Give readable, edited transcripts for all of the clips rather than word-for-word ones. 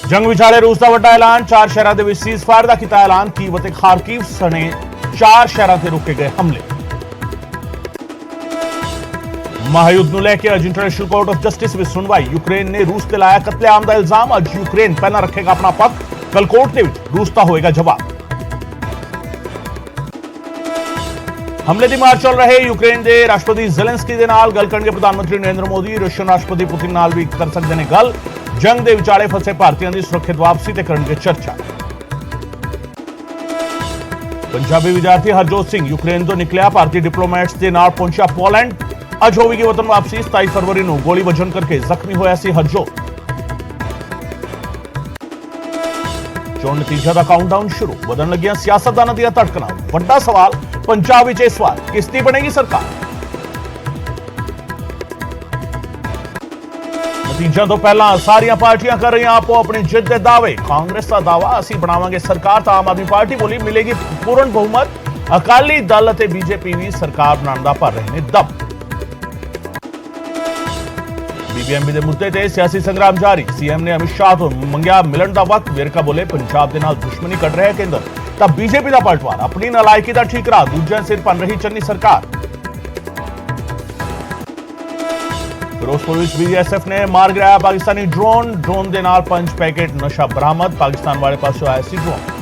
जंग विचाले रूस का वड्डा ऐलान, 4 शहरों के सीज़फायर का किया ऐलान। कीव ते खारकीव सने 4 शहरों से रोके गए हमले। महायुद्ध ਨੂੰ ਲੈ ਕੇ ਅੱਜ इंटरनेशनल कोर्ट ऑफ जस्टिस में सुनवाई। यूक्रेन ने रूस ते लाया कतलेआम का इल्जाम। ਅੱਜ यूक्रेन पहला रखेगा अपना पक्ष, कल कोर्ट के रूस का होएगा जवाब। हमले की मार चल रहे यूक्रेन के राष्ट्रपति ज़ेलेंस्की के नाल गल करनगे प्रधानमंत्री नरेंद्र मोदी। रशियन राष्ट्रपति पुतिन नाल भी कर सकते हैं गल। जंग के विचाले फंसे भारतीयों की सुरक्षित वापसी ते करनगे चर्चा। पंजाबी विद्यार्थी हरजोत सिंह यूक्रेन तो निकलिया, भारतीय डिप्लोमैट्स के नाल पहुंचा पोलैंड। अज होगी वतन वापसी। 27 फरवरी को गोली वजन करके जख्मी होया सी हरजोत। चोण नतीजा का काउंटडाउन शुरू, बदन लगियां सियासतदानां दियां धड़कनां। वड्डा सवाल पंजाब विच इस बार किसदी बनेगी सरकार। नतीजा तो पहला सारियां पार्टियां कर रही आपो अपनी जिद के दावे। कांग्रेस का दावा असीं बनावांगे सरकार, तो आम आदमी पार्टी बोली मिलेगी पूर्ण बहुमत। अकाली दल ते बीजेपी भी सरकार बनाने का भर रहे ने दम। बीबीएमबी के मुद्दे ते सियासी संग्राम जारी। सीएम ने अमित शाह तो मंगया मिलन का वक्त। वेरका बोले पंजाब के नाल दुश्मनी कट रहे केंद्र, तब बीजेपी का पलटवार। अपनी नालायकी का ठीकरा, दूजे सिर बन रही चन्नी सरकार। फिरोजपुर विच बीएसएफ ने मार गिराया पाकिस्तानी ड्रोन। ड्रोन के नाल 5 पैकेट नशा बरामद। पाकिस्तान वाले पासों आया सी ड्रोन।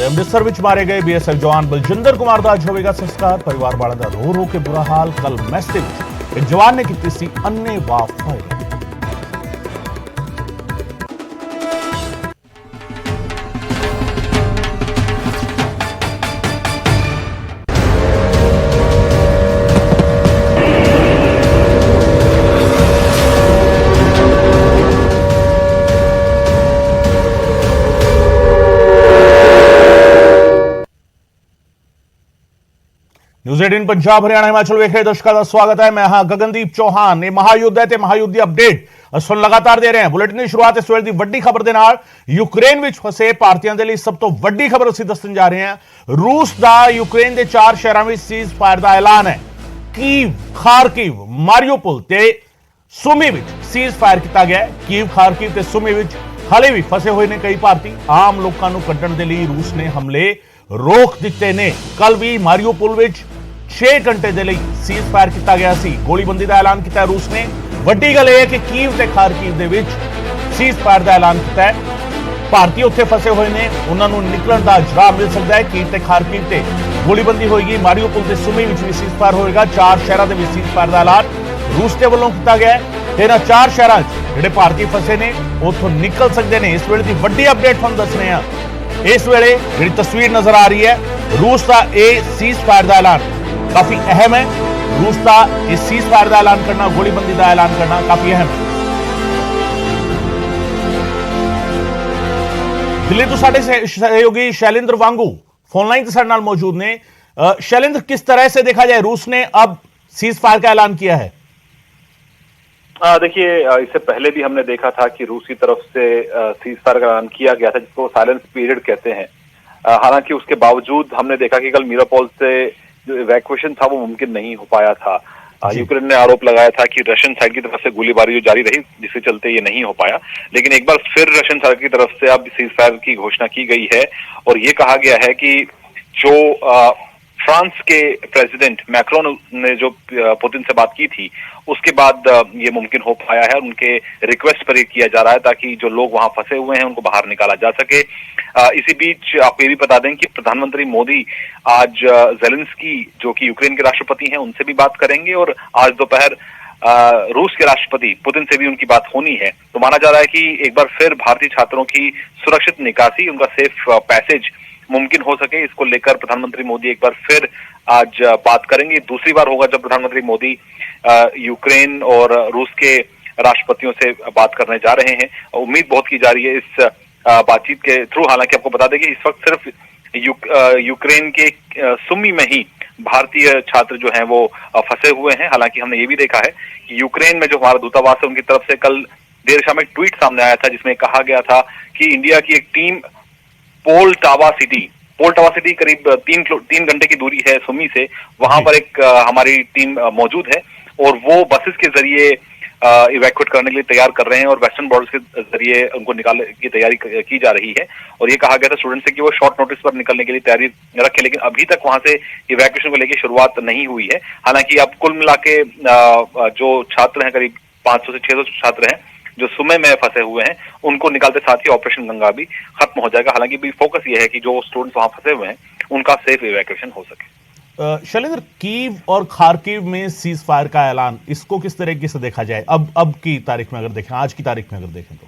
अमृतसर विच मारे गए बीएसएफ जवान बलजिंदर कुमार का अज होगा संस्कार। परिवार वालों का रो रो के बुरा हाल। कल मैस दे विच एक जवान ने की सी अन्नेवाह फायरिंग। न्यूज़ 18 पंजाब हरियाणा हिमाचल वेख रहे दर्शकों का स्वागत है। मैं हाँ गगनदीप चौहान। महायुद्ध है ते महायुद्ध की अपडेट असन लगातार दे रहे हैं। बुलेटिन की शुरुआत इस वेले की वड्डी खबर के नाल यूक्रेन में फंसे भारतीयों के लिए सब तो वड्डी खबर असीं दस्सण जा रहे हैं। रूस का यूक्रेन के 4 शहरों में सीज़ फायर का ऐलान है। कीव, खारकीव, मारियोपोल ते सुमी विच सीज़ फायर किया गया। कीव, खारकीव ते सुमी विच हाले भी फंसे हुए ने कई भारतीय। आम लोगों को कड्ढण दे लई रूस ने हमले रोक दिते ने। कल भी मारियोपोल विच 6 घंटे के लिए सीज़ फायर किया गया सी। गोलीबंदी का ऐलान किया रूस ने। वड्डी गल है कि कीव ते खारकीव दे विच सीज़ फायर का ऐलान किया है। भारतीय उत्थे फंसे हुए ने, उन्होंने निकलण का राह मिल सकता है। कीव ते खारकीव ते गोलीबंदी होगी। मारियोपोल ते सुमी विच भी सीज़ फायर होएगा। 4 शहरों के सीज़ फायर का ऐलान रूस के वलों किया गया है। इन्हां 4 शहरों जिहड़े भारतीय फंसे ने उत्थों निकल सकते हैं। इस वेले की वड्डी अपडेट तुहानूं दस रहे हैं। इस वेले जिहड़ी तस्वीर नजर आ रही है, रूस का यह सीज़ फायर का ऐलान काफी अहम है। रूस का इस सीज़ फायर का ऐलान करना, गोलीबंदी का ऐलान करना काफी अहम है। दिल्ली तो साडे सहयोगी शैलेंद्र वांगू फोनलाइन के साथ नाल मौजूद ने। शैलेंद्र, किस तरह से देखा जाए रूस ने अब सीज़ फायर का ऐलान किया है? देखिए, इससे पहले भी हमने देखा था कि रूस की तरफ से सीज़ फायर का ऐलान किया गया था, जिसको साइलेंस पीरियड कहते हैं। हालांकि उसके बावजूद हमने देखा कि कल मीरापोल से जो इवैक्यूएशन था वो मुमकिन नहीं हो पाया था। यूक्रेन ने आरोप लगाया था कि रशियन साइड की तरफ से गोलीबारी जो जारी रही, जिसके चलते ये नहीं हो पाया। लेकिन एक बार फिर रशियन साइड की तरफ से अब सीज़ फायर की घोषणा की गई है और ये कहा गया है कि जो फ्रांस के प्रेसिडेंट मैक्रोन ने जो पुतिन से बात की थी, उसके बाद ये मुमकिन हो पाया है। और उनके रिक्वेस्ट पर ये किया जा रहा है ताकि जो लोग वहां फंसे हुए हैं उनको बाहर निकाला जा सके। इसी बीच आपको ये भी बता दें कि प्रधानमंत्री मोदी आज ज़ेलेंस्की, जो कि यूक्रेन के राष्ट्रपति हैं, उनसे भी बात करेंगे और आज दोपहर रूस के राष्ट्रपति पुतिन से भी उनकी बात होनी है। तो माना जा रहा है कि एक बार फिर भारतीय छात्रों की सुरक्षित निकासी, उनका सेफ पैसेज मुमकिन हो सके, इसको लेकर प्रधानमंत्री मोदी एक बार फिर आज बात करेंगे। दूसरी बार होगा जब प्रधानमंत्री मोदी यूक्रेन और रूस के राष्ट्रपतियों से बात करने जा रहे हैं। उम्मीद बहुत की जा रही है इस बातचीत के थ्रू। हालांकि आपको बता दें कि इस वक्त सिर्फ यूक्रेन के सुमी में ही भारतीय छात्र जो हैं वो फंसे हुए हैं। हालांकि हमने ये भी देखा है कि यूक्रेन में जो हमारा दूतावास है, उनकी तरफ से कल देर शाम एक ट्वीट सामने आया था जिसमें कहा गया था कि इंडिया की एक टीम पोल्टावा सिटी करीब 3 घंटे की दूरी है सुमी से, वहां पर एक हमारी टीम मौजूद है और वो बसेस के जरिए इवैक्यूएट करने के लिए तैयार कर रहे हैं और वेस्टर्न बॉर्डर्स के जरिए उनको निकालने की तैयारी की जा रही है। और ये कहा गया था स्टूडेंट से कि वो शॉर्ट नोटिस पर निकलने के लिए तैयारी रखें, लेकिन अभी तक वहां से इवैक्यूएशन को लेकर शुरुआत नहीं हुई है। हालांकि अब कुल मिला के जो छात्र हैं, करीब 500 से 600 छात्र हैं जो सुमे में फंसे हुए हैं, उनको निकालते साथ ही ऑपरेशन गंगा भी खत्म हो जाएगा। हालांकि भी फोकस ये है कि जो स्टूडेंट्स वहां फंसे हुए हैं उनका सेफ इवैक्यूएशन हो सके। शैलेंद्र, कीव और खार्किव में सीज फायर का ऐलान, इसको किस तरीके से देखा जाए अब की तारीख में अगर देखें, आज की तारीख में अगर देखें तो?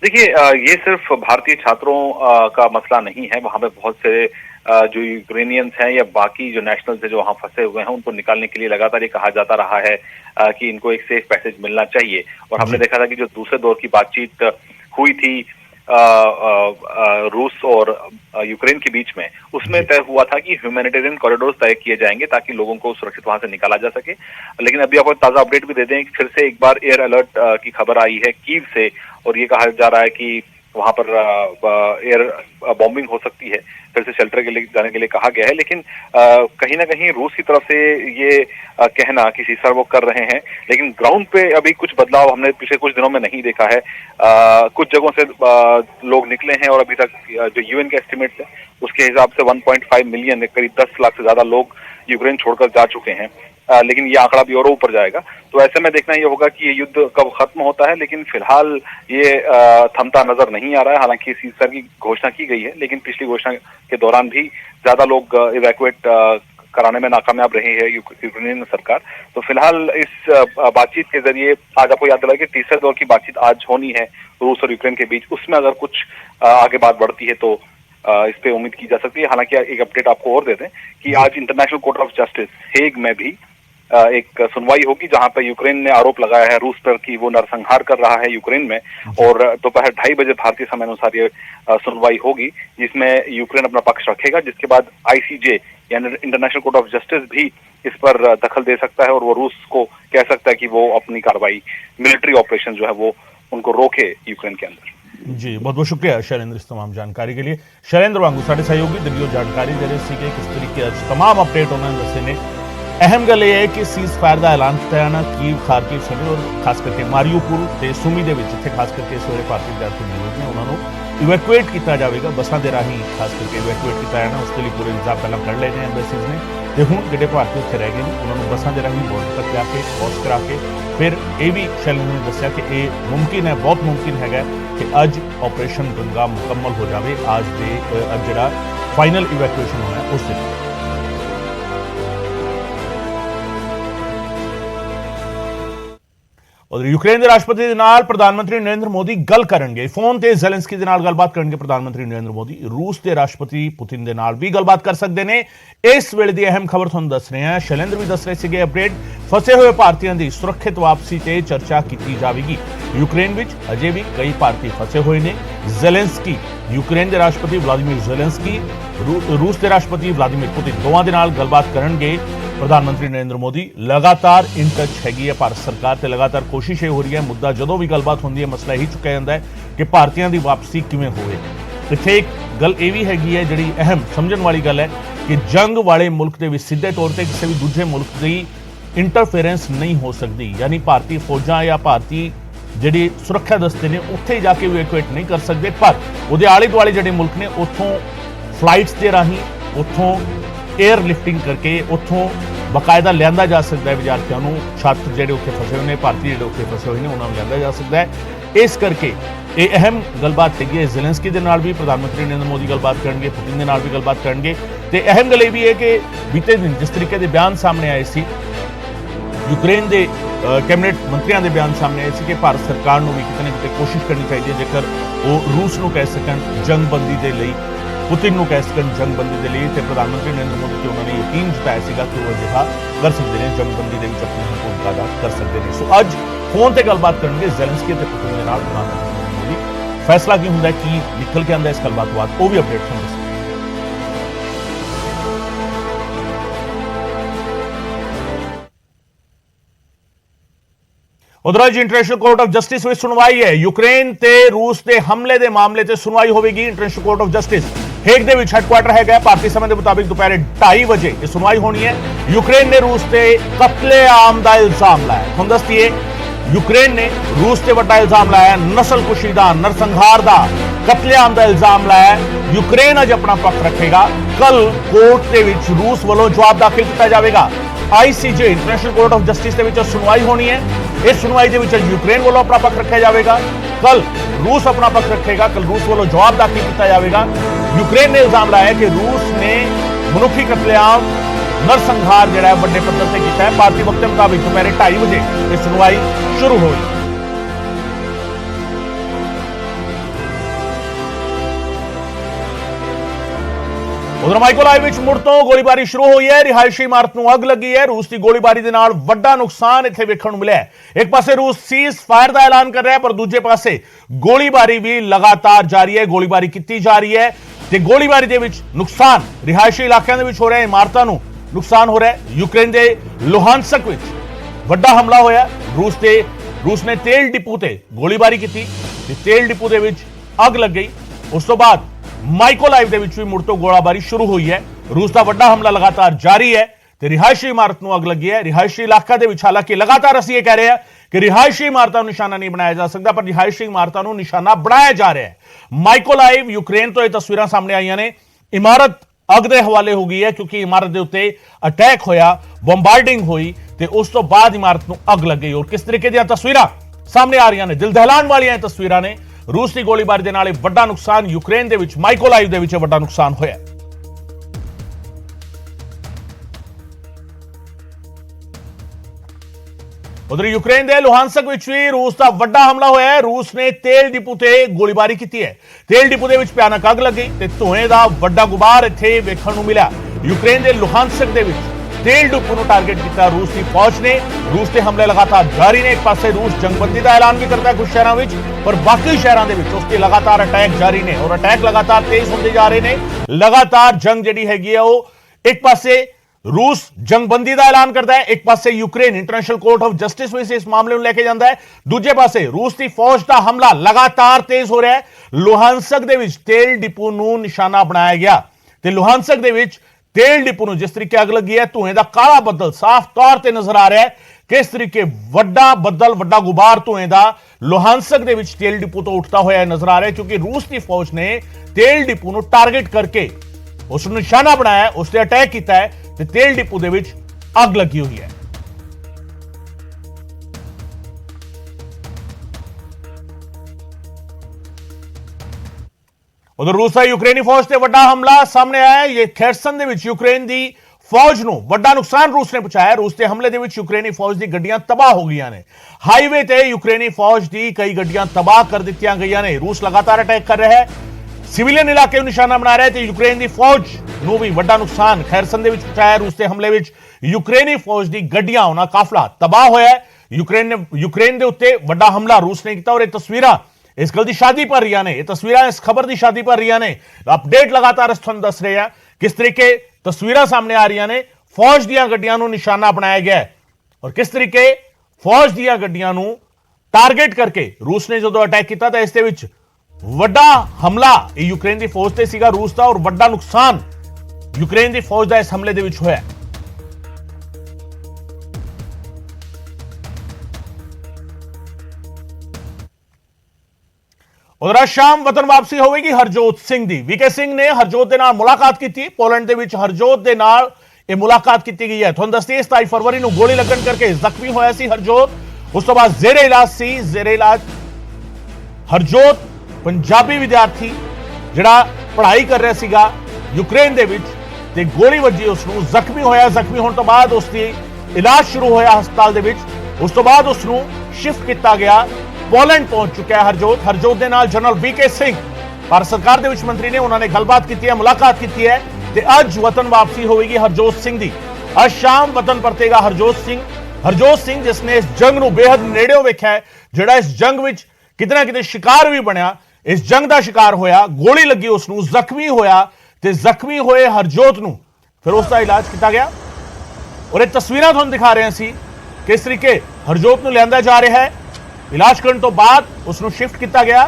देखिए, ये सिर्फ भारतीय छात्रों का मसला नहीं है। वहां पे बहुत से जो यूक्रेनियंस हैं या बाकी जो नेशनल्स हैं जो वहां फंसे हुए हैं, उनको निकालने के लिए लगातार ये कहा जाता रहा है कि इनको एक सेफ पैसेज मिलना चाहिए। और हमने देखा था कि जो दूसरे दौर की बातचीत हुई थी रूस और यूक्रेन के बीच में, उसमें तय हुआ था कि ह्यूमैनिटेरियन कॉरिडोर तय किए जाएंगे ताकि लोगों को सुरक्षित वहां से निकाला जा सके। लेकिन अभी आपको ताजा अपडेट भी दे दें कि फिर से एक बार एयर अलर्ट की खबर आई है कीव से, और ये कहा जा रहा है कि वहां पर एयर बॉम्बिंग हो सकती है। फिर से शेल्टर के लिए जाने के लिए कहा गया है, लेकिन कहीं ना कहीं रूस की तरफ से ये कहना कि सीजफायर वो कर रहे हैं, लेकिन ग्राउंड पे अभी कुछ बदलाव हमने पिछले कुछ दिनों में नहीं देखा है। कुछ जगहों से लोग निकले हैं और अभी तक जो यूएन के एस्टिमेट्स है उसके हिसाब से 1.5 मिलियन, करीब 10 लाख से ज्यादा लोग यूक्रेन छोड़कर जा चुके हैं। लेकिन ये आंकड़ा भी और ऊपर जाएगा। तो ऐसे में देखना ये होगा कि ये युद्ध कब खत्म होता है, लेकिन फिलहाल ये थमता नजर नहीं आ रहा है। हालांकि सीजफायर की घोषणा की गई है, लेकिन पिछली घोषणा के दौरान भी ज्यादा लोग इवैक्यूएट कराने में नाकामयाब रही है यूक्रेनियन सरकार। तो फिलहाल इस बातचीत के जरिए आज आपको याद दिलाया कि तीसरे दौर की बातचीत आज होनी है रूस और यूक्रेन के बीच। उसमें अगर कुछ आगे बात बढ़ती है तो इस पे उम्मीद की जा सकती है। हालांकि एक अपडेट आपको और दे दें कि आज international court of justice Hague में भी एक सुनवाई होगी, जहां पर यूक्रेन ने आरोप लगाया है रूस पर कि वो नरसंहार कर रहा है यूक्रेन में। और दोपहर 2:30 बजे भारतीय समय अनुसार ये सुनवाई होगी, जिसमें यूक्रेन अपना पक्ष रखेगा, जिसके बाद आईसीजे यानी इंटरनेशनल कोर्ट ऑफ जस्टिस भी इस पर दखल दे सकता है और वो रूस को कह सकता है कि वो अपनी कार्रवाई, मिलिट्री ऑपरेशन जो है वो उनको रोके यूक्रेन के अंदर। जी, बहुत बहुत शुक्रिया शैलेंद्र इस तमाम जानकारी के लिए। शैलेंद्र वांगू साढ़े सहयोगी दिव्यो जानकारी दे रहे थे किस तरीके तमाम अपडेट उन्होंने दसे ने। अहम गल यह है कि सीज फायर का ऐलान किया जाना कीव, खारकिव समेत और खास करके मारियोपुल ते सुमी दे विच जिथे खास करके इस वेले भारतीय विद्यार्थी मौजूद ने उन्होंने इवैक्यूएट किया जाएगा। बसां दे राही खास करके इवैक्यूएट किया जाना, उसके लिए पूरे इंतजाम पहले कर लेने एम्बेसीज ने, तो हुण जिहड़े भारतीय उत्थे रह गए ने उन्होंने बसां दे राही बॉर्डर तक जाके क्रॉस करा के फिर ये भी शैलेंद्र ने दस्सिया कि ये मुमकिन है, बहुत मुमकिन है कि अज ऑपरेशन गंगा मुकम्मल हो जाए। अज जिहड़ा फाइनल इवैक्यूएशन होना है उस दिन। और यूक्रेन के राष्ट्रपति के नाल प्रधानमंत्री नरेंद्र मोदी गल करनगे, फोन ते ज़ेलेंस्की के नाल गलबात करनगे प्रधानमंत्री नरेंद्र मोदी। रूस के राष्ट्रपति पुतिन के नाल भी गलबात कर सकते हैं। इस वेले की अहम खबर तुहानूं दस रहे हैं। शैलेंद्र भी दस रहे थे अपडेट, फसे हुए भारतीयों की सुरक्षित वापसी से चर्चा की जाएगी। यूक्रेन में अजे भी कई भारतीय फसे हुए हैं। ज़ेलेंस्की, यूक्रेन के राष्ट्रपति व्लादिमीर ज़ेलेंस्की, रूस के राष्ट्रपति व्लादिमीर पुतिन दोवां दे नाल गलबात करनगे प्रधानमंत्री नरेंद्र मोदी। लगातार इन टच हैगी है भारत सरकार ते लगातार कोशिश हो रही है। मुद्दा जदों भी गलबात होंदी है मसला यही चुकिया जाता है कि भारतीयों की वापसी किवें होवे। इत्थे एक गल ये भी हैगी है जिहड़ी अहम समझण वाली गल है कि जंग वाले मुल्क दे विच सीधे तौर पर किसी भी दूजे मुल्क की इंटरफेरेंस नहीं हो सकती, यानी भारतीय फौजां या भारतीय जिहड़े सुरक्षा दस्ते ने उत्थे जाके इवैक्यूएट नहीं कर सकते, पर उहदे आले दुआले जिहड़े मुल्क ने उत्थों फ्लाइट्स के राही उत्थों एयर लिफ्टिंग करके उत्थों बकायदा लिया जा सकता है विद्यार्थियों को। छात्र जो उत्थे फसे हुए हैं, भारतीय जो उत्थे फसे हुए हैं, उन्होंने लिया जा सकता है। इस करके ये अहम गलबात है। ज़ेलेंस्की के नाल भी प्रधानमंत्री नरेंद्र मोदी गलबात करेंगे, पुतिन के नाल भी गलबात करेंगे। तो अहम गल ये भी है कि बीते दिन जिस तरीके के बयान सामने आए सी, यूक्रेन के कैबिनेट मंत्रियों के बयान सामने आए कि भारत सरकार को भी कितने न कितने कोशिश करनी चाहिए जेकर वो रूस को कह सकन जंगबंदी के लिए, पुतिन को कह सकन जंगबंदी के लिए। तो प्रधानमंत्री नरेंद्र मोदी से उन्होंने यकीन जताया कि वो अजिहा कर सकते हैं, जंगबंदी के अपनी भूमिका अदा कर सकते हैं। सो अज फोन से गलबात करेंगे ज़ेलेंस्की ते पुतिन के नाल प्रधानमंत्री नरेंद्र मोदी। फैसला की होंगे कि निकल के आंदा इस गलबात बाद वो भी अपडेट होंगे। उधर अज इंटरनेशनल कोर्ट ऑफ जस्टिस में सुनवाई है। यूक्रेन ते रूस के हमले के मामले से सुनवाई होगी। International court of justice Hague ਦੇ ਵਿੱਚ ਹੈਡਕੁਆਟਰ ਹੈਗਾ ਭਾਰਤੀ ਸਮੇਂ ਦੇ ਮੁਤਾਬਿਕ ਦੁਪਹਿਰੇ 2:30 ਵਜੇ ਇਹ ਸੁਣਵਾਈ ਹੋਣੀ ਹੈ। ਯੂਕਰੇਨ ਨੇ ਰੂਸ ਤੇ ਕਤਲੇਆਮ ਦਾ ਇਲਜ਼ਾਮ ਲਾਇਆ। ਹੁਣ ਦੱਸਦੀਏ ਯੂਕਰੇਨ ਨੇ ਰੂਸ ਤੇ ਵੱਡਾ ਇਲਜ਼ਾਮ ਲਾਇਆ, ਨਸਲਕੁਸ਼ੀ ਦਾ, ਨਰਸੰਹਾਰ ਦਾ, ਕਤਲੇਆਮ ਦਾ ਇਲਜ਼ਾਮ ਲਾਇਆ। ਯੂਕਰੇਨ ਅੱਜ ਆਪਣਾ ਪੱਖ ਰੱਖੇਗਾ। ਕੱਲ ਕੋਰਟ ਦੇ ਵਿੱਚ ਰੂਸ ਵੱਲੋਂ ਜਵਾਬ ਦਾਖਲ ਕੀਤਾ ਜਾਵੇਗਾ। ICJ international court of justice ਦੇ ਵਿੱਚ ਸੁਣਵਾਈ ਹੋਣੀ ਹੈ। ਇਸ ਸੁਣਵਾਈ ਦੇ ਵਿੱਚ ਯੂਕਰੇਨ ਵੱਲੋਂ ਆਪਣਾ ਪੱਖ ਰੱਖਿਆ ਜਾਵੇਗਾ, ਕੱਲ रूस अपना पक्ष रखेगा। कल रूस वालों जवाब दाखिल किया जाएगा। यूक्रेन ने इल्जाम लाया कि रूस ने मनुखी कतलेआम, नरसंहार जो है बड़े पद्धर से किया है। भारतीय वक्त के मुताबिक दोपहर 2:30 बजे ये सुनवाई शुरू हुई। ਉਧਰ ਮਾਈਕੋਲਾਈਵ ਵਿੱਚ ਮੁੜ ਤੋਂ ਗੋਲੀਬਾਰੀ ਸ਼ੁਰੂ ਹੋਈ ਹੈ। ਰਿਹਾਇਸ਼ੀ ਇਮਾਰਤ ਨੂੰ ਅੱਗ ਲੱਗੀ ਹੈ। ਰੂਸ ਦੀ ਗੋਲੀਬਾਰੀ ਦੇ ਨਾਲ ਵੱਡਾ ਨੁਕਸਾਨ ਇੱਥੇ ਵੇਖਣ ਨੂੰ ਮਿਲਿਆ ਹੈ। ਇੱਕ ਪਾਸੇ ਰੂਸ ਸੀਜ਼ ਫਾਇਰ ਦਾ ਐਲਾਨ ਕਰ ਰਿਹਾ ਹੈ, ਪਰ ਦੂਜੇ ਪਾਸੇ ਗੋਲੀਬਾਰੀ ਵੀ ਲਗਾਤਾਰ ਜਾਰੀ ਹੈ। ਗੋਲੀਬਾਰੀ ਕੀਤੀ ਜਾ ਰਹੀ ਹੈ ਤੇ ਗੋਲੀਬਾਰੀ ਦੇ ਵਿੱਚ ਨੁਕਸਾਨ ਰਿਹਾਇਸ਼ੀ ਇਲਾਕਿਆਂ ਦੇ ਵਿੱਚ ਹੋ ਰਿਹਾ ਹੈ, ਇਮਾਰਤਾਂ ਨੂੰ ਨੁਕਸਾਨ ਹੋ ਰਿਹਾ ਹੈ। ਯੂਕਰੇਨ ਦੇ ਲੁਹਾਨਸਕ ਵਿੱਚ ਵੱਡਾ ਹਮਲਾ ਹੋਇਆ। ਰੂਸ ਨੇ ਤੇਲ ਡਿਪੂ ਤੇ ਗੋਲੀਬਾਰੀ ਕੀਤੀ ਤੇ ਤੇਲ ਡਿਪੂ ਦੇ ਵਿੱਚ ਅੱਗ ਲੱਗ ਗਈ। ਉਸ ਤੋਂ ਬਾਅਦ ਮਾਈਕੋਲਾਈਵ ਦੇ ਵਿੱਚ ਵੀ ਮੁੜ ਤੋਂ ਗੋਲਾਬਾਰੀ ਸ਼ੁਰੂ ਹੋਈ ਹੈ। ਰੂਸ ਦਾ ਵੱਡਾ ਹਮਲਾ ਲਗਾਤਾਰ ਜਾਰੀ ਹੈ ਤੇ ਰਿਹਾਇਸ਼ੀ ਇਮਾਰਤ ਨੂੰ ਅੱਗ ਲੱਗੀ ਹੈ। ਰਿਹਾਇਸ਼ੀ ਇਲਾਕਾ ਦੇ ਵਿੱਚ ਹਾਲਾਂਕਿ ਲਗਾਤਾਰ ਅਸੀਂ ਇਹ ਕਹਿ ਰਹੇ ਹਾਂ ਕਿ ਰਿਹਾਇਸ਼ੀ ਇਮਾਰਤਾਂ ਨੂੰ ਨਿਸ਼ਾਨਾ ਨਹੀਂ ਬਣਾਇਆ ਜਾ ਸਕਦਾ, ਪਰ ਰਿਹਾਇਸ਼ੀ ਇਮਾਰਤਾਂ ਨੂੰ ਨਿਸ਼ਾਨਾ ਬਣਾਇਆ ਜਾ ਰਿਹਾ ਹੈ। ਮਾਈਕੋਲਾਈਵ ਯੂਕਰੇਨ ਤੋਂ ਇਹ ਤਸਵੀਰਾਂ ਸਾਹਮਣੇ ਆਈਆਂ ਨੇ। ਇਮਾਰਤ ਅੱਗ ਦੇ ਹਵਾਲੇ ਹੋ ਗਈ ਹੈ ਕਿਉਂਕਿ ਇਮਾਰਤ ਦੇ ਉੱਤੇ ਅਟੈਕ ਹੋਇਆ, ਬੰਬਾਰਡਿੰਗ ਹੋਈ ਤੇ ਉਸ ਤੋਂ ਬਾਅਦ ਇਮਾਰਤ ਨੂੰ ਅੱਗ ਲੱਗ ਗਈ। ਔਰ ਕਿਸ ਤਰੀਕੇ ਦੀਆਂ ਤਸਵੀਰਾਂ ਸਾਹਮਣੇ ਆ ਰਹੀਆਂ ਨੇ, ਦਿਲ ਦਹਿਲਾਣ ਵਾਲੀਆਂ ਇਹ ਤਸਵੀਰਾਂ ਨੇ। रूस की गोलीबारी के नाल ਵੱਡਾ ਨੁਕਸਾਨ यूक्रेन ਦੇ ਵਿੱਚ ਮਾਈਕੋਲਾਈਵ ਦੇ ਵਿੱਚ ਵੱਡਾ ਨੁਕਸਾਨ ਹੋਇਆ। ਉਧਰ ਯੂਕਰੇਨ ਦੇ ਲੁਹਾਨਸਕ ਵਿੱਚ ਵੀ ਰੂਸ ਦਾ ਵੱਡਾ ਹਮਲਾ ਹੋਇਆ ਹੈ। ਰੂਸ ਨੇ ਤੇਲ ਡਿਪੂ ਤੇ ਗੋਲੀਬਾਰੀ ਕੀਤੀ ਹੈ। ਤੇਲ ਡਿਪੂ ਦੇ ਵਿੱਚ ਭਿਆਨਕ ਅੱਗ ਲੱਗੀ ਤੇ ਧੂਏ ਦਾ ਵੱਡਾ ਗੁਬਾਰ ਇੱਥੇ ਵੇਖਣ ਨੂੰ ਮਿਲਿਆ। ਯੂਕਰੇਨ ਦੇ ਲੁਹਾਨਸਕ ਦੇ ਵਿੱਚ ਤੇਲ ਡਿਪੂ ਨੂੰ ਟਾਰਗੇਟ ਕੀਤਾ ਰੂਸ ਦੀ ਫੌਜ ਨੇ। ਰੂਸ ਦੇ ਹਮਲੇ ਲਗਾਤਾਰ ਜਾਰੀ ਨੇ। ਇੱਕ ਪਾਸੇ ਰੂਸ ਜੰਗਬੰਦੀ ਦਾ ਐਲਾਨ ਵੀ ਕਰਦਾ ਹੈ ਕੁਝ ਸ਼ਹਿਰਾਂ ਵਿੱਚ, ਪਰ ਬਾਕੀ ਸ਼ਹਿਰਾਂ ਦੇ ਵਿੱਚ ਉਸ ਦੇ ਲਗਾਤਾਰ ਅਟੈਕ ਜਾਰੀ ਨੇ ਔਰ ਅਟੈਕ ਲਗਾਤਾਰ ਤੇਜ਼ ਹੁੰਦੇ ਜਾ ਰਹੇ ਨੇ। ਲਗਾਤਾਰ ਜੰਗ ਜਿਹੜੀ ਹੈਗੀ ਹੈ ਉਹ ਇੱਕ ਪਾਸੇ रूस जंगबंदी का ऐलान करता है, एक पासे Ukraine international court of justice में इस मामले में लेके जाता है, दूजे पासे रूस की फौज का हमला लगातार तेज हो रहा है। लुहानसक दे विच तेल डिपू नूं निशाना बनाया गया ते लुहानसक दे विच तेल डिपू नूं जिस तरीके अग लगी है, धुएं का काला बदल साफ तौर पर नजर आ रहा है। किस तरीके वड्डा बदल वड्डा गुबार धुएं का लुहानसक दे विच तेल डिपू तो उठता हुआ नजर आ रहा है, क्योंकि रूस की फौज ने तेल डिपू नूं टारगेट करके उस निशाना बनाया, उसने अटैक किया है ते तेल डिपू दे विच अग लगी हुई है। उधर रूस का यूक्रेनी फौज से वड्डा हमला सामने आया। ये खेरसन दे विच यूक्रेन दी फौज नूं वड्डा नुकसान रूस ने पहुंचाया। रूस के हमले दे विच यूक्रेनी फौज दी गड्डियां तबाह हो गईयां ने। हाईवे ते यूक्रेनी फौज दी कई गड्डियां तबाह कर दित्तियां गईयां ने। रूस लगातार अटैक कर रहा है, सिविलियन इलाके निशाना बना रहा है ते यूक्रेन दी फौज नूं भी वड्डा नुकसान खैरसन दे विच पहुंचाया। रूस के हमले विच यूक्रेनी फौज दी गड्डियां होना काफला तबाह होया है। यूक्रेन दे उत्ते वड्डा हमला रूस ने किया और ये तस्वीरां इस गल दी शादी पर रही ने, ये तस्वीरां इस खबर दी शादी पर रही ने। अपडेट लगातार इस तुहानूं दस रहे हैं किस तरीके तस्वीरां सामने आ रही ने। फौज दीयां गड्डियां नूं निशाना बनाया गया है और किस तरीके फौज दीयां गड्डियां नूं टारगेट करके रूस ने जदों अटैक किया तो इस दे विच वड्डा हमला यूक्रेन की फौज से सीगा रूस का और वड्डा नुकसान यूक्रेन की फौज का इस हमले दे विच होया। उधर आज शाम वतन वापसी होगी हरजोत सिंह दी। वीके सिंह ने हरजोत दे नाल मुलाकात की। पोलैंड दे विच हरजोत दे नाल ये मुलाकात की गई है। तुहानूं दस्सीए 27 फरवरी नूं गोली लगन करके जख्मी होया सी हरजोत। उस तो बाद जेरे इलाज सी। जेरे इलाज हरजोत पंजाबी विद्यार्थी जिहड़ा पढ़ाई कर रहा सीगा यूक्रेन दे विच ते गोली वजी उसनूं जख्मी होया। जख्मी होने तो बाद उसकी इलाज शुरू होया हस्पताल दे विच। उस तो बाद उसनूं शिफ्ट किया गया। पोलैंड पहुंच चुका है हरजोत। हरजोत दे नाल जनरल वीके सिंह भारत सरकार दे विच मंत्री ने उन्होंने गलबात की है, मुलाकात की है ते अज वतन वापसी होगी हरजोत सिंह दी। अज शाम वतन परतेगा हरजोत सिंह। हरजोत सिंह जिसने इस जंग नूं बेहद नेड़ियों वेख्या है, जिहड़ा इस जंग विच किते ना किते शिकार भी बनया, इस जंग का शिकार होया, गोली लगी उसनूं, जख्मी होया ते जख्मी होए हरजोत नूं फिर उसका इलाज किया गया। और ये तस्वीरां तुहानूं दिखा रहे हैं किस तरीके हरजोत नूं लिआंदा जा रहा है। इलाज करने तो बाद उसनूं शिफ्ट किया गया,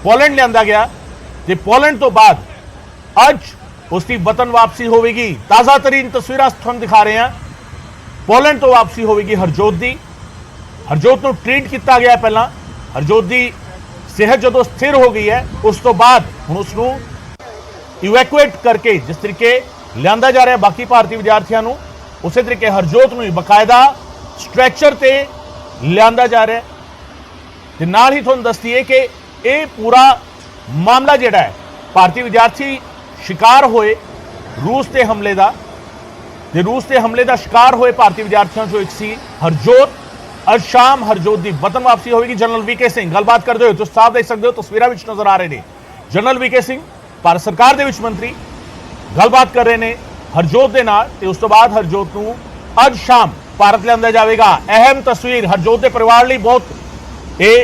पोलैंड लिआंदा गया ते पोलैंड तो बाद ਅੱਜ ਉਸ ਦੀ ਵਤਨ ਵਾਪਸੀ ਹੋਵੇਗੀ। ਤਾਜ਼ਾ ਤਰੀਨ ਤਸਵੀਰਾਂ ਤੁਹਾਨੂੰ ਦਿਖਾ ਰਹੇ ਹਾਂ। ਪੋਲੈਂਡ ਤੋਂ ਵਾਪਸੀ ਹੋਵੇਗੀ ਹਰਜੋਤ ਦੀ। ਹਰਜੋਤ ਨੂੰ ਟ੍ਰੀਟ ਕੀਤਾ ਗਿਆ ਪਹਿਲਾਂ। ਹਰਜੋਤ ਦੀ ਸਿਹਤ ਜਦੋਂ ਸਥਿਰ ਹੋ ਗਈ ਹੈ ਉਸ ਤੋਂ ਬਾਅਦ ਹੁਣ ਉਸ ਨੂੰ ਇਵੈਕੂਏਟ ਕਰਕੇ ਜਿਸ ਤਰੀਕੇ ਲਿਆਂਦਾ ਜਾ ਰਿਹਾ ਬਾਕੀ ਭਾਰਤੀ ਵਿਦਿਆਰਥੀਆਂ ਨੂੰ, ਉਸੇ ਤਰੀਕੇ ਹਰਜੋਤ ਨੂੰ ਬਕਾਇਦਾ ਸਟ੍ਰੈਚਰ ਤੇ ਲਿਆਂਦਾ ਜਾ ਰਿਹਾ। ਤੇ ਨਾਲ ਹੀ ਤੁਹਾਨੂੰ ਦੱਸ ਦਈਏ ਕਿ ਇਹ ਪੂਰਾ ਮਾਮਲਾ ਜਿਹੜਾ ਹੈ ਭਾਰਤੀ ਵਿਦਿਆਰਥੀ शिकार होए रूस के हमले का, रूस के हमले का शिकार होए भारतीय विद्यार्थियों चो एक सी हरजोत। अज शाम हरजोत की वतन वापसी होगी। जनरल वीके सिंह गलबात करते हुए तुम साफ देख सकते हो, तस्वीरों में नजर आ रहे हैं। जनरल वीके सिंह भारत सरकार के विच मंत्री गलबात कर रहे हैं हरजोत के नाल ते उस तो बाद हरजोत नूं अज शाम भारत लिया जाएगा। अहम तस्वीर हरजोत के परिवार लिए बहुत ये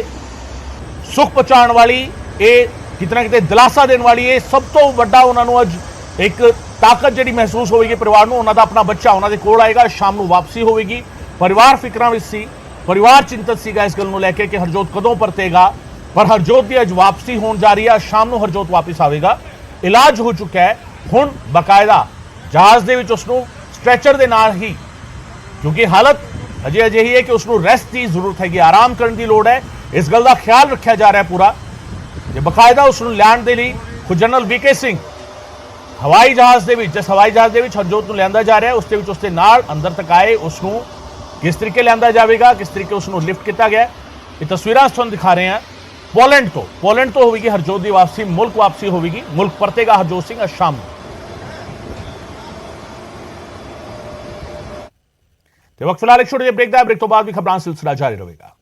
सुख पहुंचाने वाली, ये कितना कितने दिलासा देने वाली है। सब तो वड्डा उन्होंने अज एक ताकत जी महसूस होगी परिवार को। उन्होंने अपना बच्चा उन्होंने कोल आएगा, शाम को वापसी होगी। परिवार फिक्रां विच सी, परिवार चिंतित सीगा इस गल नूं लैके कि हरजोत कदों परतेगा, पर हरजोत की अज वापसी होने जा रही है। शाम को हरजोत वापस आएगा। इलाज हो चुका है, हुण बकायदा जहाज़ दे विच उसनूं स्ट्रैचर दे नाल ही, क्योंकि हालत अजे अजिही है कि उसनूं रेस्ट की जरूरत हैगी, आराम करने की लोड़ है। इस गल का ख्याल रखा जा रहा है पूरा। बकायदा उसनूं लैण दे लई खुद जनरल वीके सिंह हवाई जहाज़ दे विच, जिस हवाई जहाज़ दे विच हरजोत नूं लिआंदा जा रहा है उसदे विच उसदे नाल अंदर तक आए उसनूं किस तरीके लिआंदा जाएगा, किस तरीके उसनूं लिफ्ट किया गया। ये तस्वीरां तुहानूं दिखा रहे हैं पोलैंड तो होगी हरजोत की वापसी, मुल्क वापसी होगी। मुल्क परतेगा हरजोत सिंह अज शाम। वक्त फिलहाल एक छोटे ब्रेक का, ब्रेक तो बाद भी खबरां सिलसिला जारी रहेगा।